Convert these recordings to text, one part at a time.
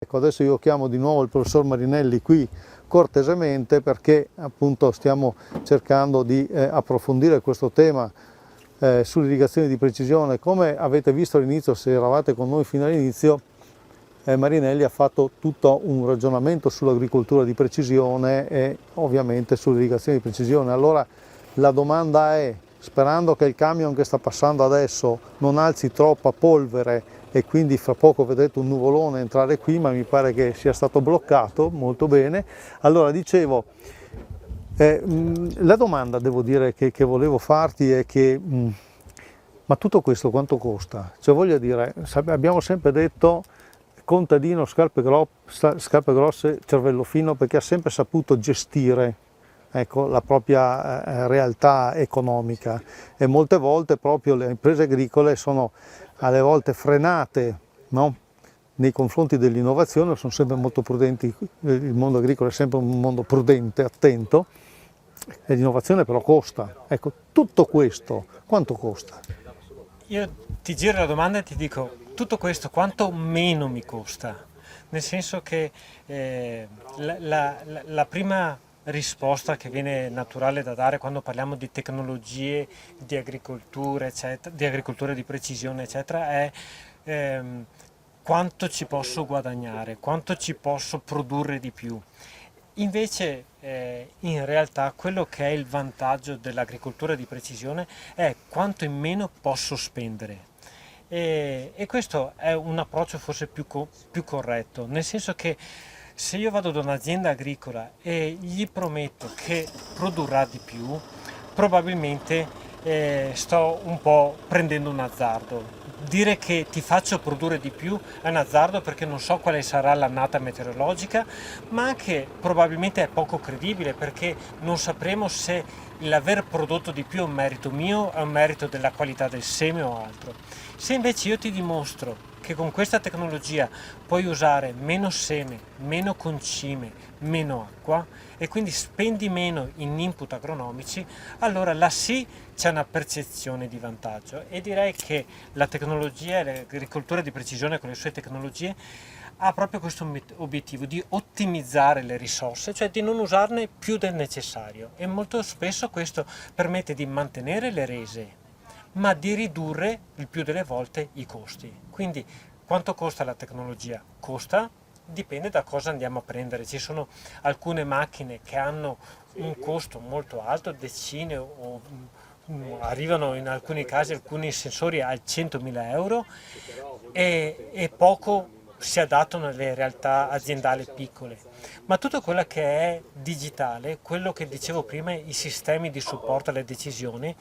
Ecco, adesso io chiamo di nuovo il professor Marinelli qui cortesemente perché appunto stiamo cercando di approfondire questo tema sull'irrigazione di precisione. Come avete visto all'inizio, se eravate con noi fino all'inizio, Marinelli ha fatto tutto un ragionamento sull'agricoltura di precisione e ovviamente sull'irrigazione di precisione. Allora la domanda è, sperando che il camion che sta passando adesso non alzi troppa polvere e quindi fra poco vedrete un nuvolone entrare qui, ma mi pare che sia stato bloccato molto bene. Allora dicevo, la domanda devo dire che volevo farti è che ma tutto questo quanto costa? Cioè voglio dire, abbiamo sempre detto contadino, scarpe grosse, cervello fino, perché ha sempre saputo gestire, ecco, la propria realtà economica, e molte volte proprio le imprese agricole sono alle volte frenate, no? Nei confronti dell'innovazione, sono sempre molto prudenti, il mondo agricolo è sempre un mondo prudente, attento, e l'innovazione però costa. Ecco, tutto questo quanto costa? Io ti giro la domanda e ti dico, tutto questo quanto meno mi costa? Nel senso che la prima risposta che viene naturale da dare quando parliamo di tecnologie, di agricoltura, eccetera, di agricoltura di precisione, eccetera, è quanto ci posso guadagnare, quanto ci posso produrre di più. Invece, in realtà, quello che è il vantaggio dell'agricoltura di precisione è quanto in meno posso spendere. E questo è un approccio forse più corretto, nel senso che se io vado da un'azienda agricola e gli prometto che produrrà di più, probabilmente sto un po' prendendo un azzardo. Dire che ti faccio produrre di più è un azzardo perché non so quale sarà l'annata meteorologica, ma anche probabilmente è poco credibile perché non sapremo se l'aver prodotto di più è un merito mio, è un merito della qualità del seme o altro. Se invece io ti dimostro che con questa tecnologia puoi usare meno seme, meno concime, meno acqua e quindi spendi meno in input agronomici, allora là sì c'è una percezione di vantaggio, e direi che la tecnologia e l'agricoltura di precisione con le sue tecnologie ha proprio questo obiettivo di ottimizzare le risorse, cioè di non usarne più del necessario, e molto spesso questo permette di mantenere le rese ma di ridurre il più delle volte i costi. Quindi quanto costa la tecnologia? Costa, dipende da cosa andiamo a prendere. Ci sono alcune macchine che hanno un costo molto alto, decine o arrivano in alcuni casi alcuni sensori a 100.000 euro, e poco si adattano alle realtà aziendali piccole. Ma tutto quello che è digitale, quello che dicevo prima, i sistemi di supporto alle decisioni,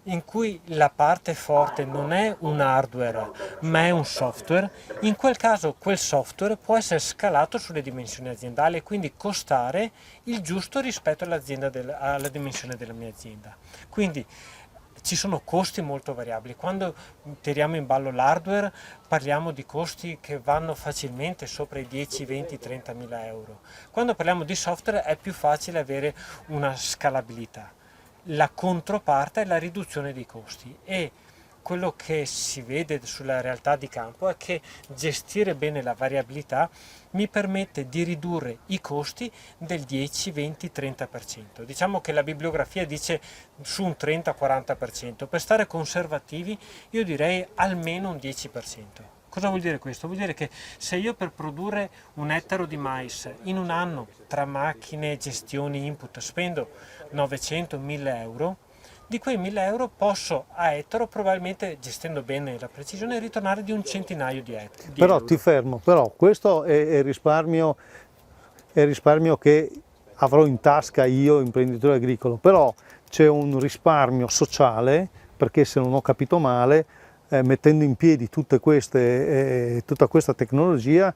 in cui la parte forte non è un hardware ma è un software, in quel caso quel software può essere scalato sulle dimensioni aziendali e quindi costare il giusto rispetto alla dimensione della mia azienda. Quindi ci sono costi molto variabili. Quando tiriamo in ballo l'hardware parliamo di costi che vanno facilmente sopra i 10, 20, 30 mila euro. Quando parliamo di software è più facile avere una scalabilità. La controparte è la riduzione dei costi, e quello che si vede sulla realtà di campo è che gestire bene la variabilità mi permette di ridurre i costi del 10, 20, 30%. Diciamo che la bibliografia dice su un 30-40%, per stare conservativi io direi almeno un 10%. Cosa vuol dire questo? Vuol dire che se io per produrre un ettaro di mais in un anno, tra macchine, gestioni, input, spendo 900-1000 euro, di quei 1000 euro posso a ettaro, probabilmente gestendo bene la precisione, ritornare di un centinaio di Però euro. ti fermo, però questo è risparmio che avrò in tasca io, imprenditore agricolo, però c'è un risparmio sociale, perché se non ho capito male, mettendo in piedi tutta questa tecnologia,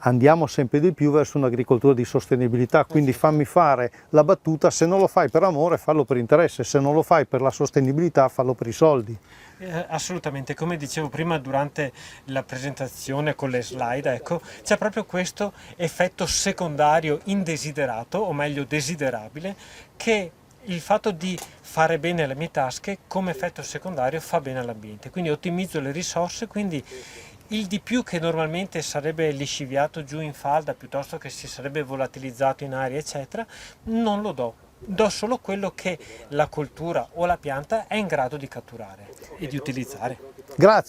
andiamo sempre di più verso un'agricoltura di sostenibilità, quindi fammi fare la battuta: se non lo fai per amore, fallo per interesse, se non lo fai per la sostenibilità, fallo per i soldi. Assolutamente, come dicevo prima durante la presentazione con le slide, ecco, c'è proprio questo effetto secondario indesiderato, o meglio desiderabile, che il fatto di fare bene le mie tasche come effetto secondario fa bene all'ambiente, quindi ottimizzo le risorse, quindi il di più che normalmente sarebbe lisciviato giù in falda piuttosto che si sarebbe volatilizzato in aria eccetera, non lo do solo quello che la coltura o la pianta è in grado di catturare e di utilizzare. Grazie.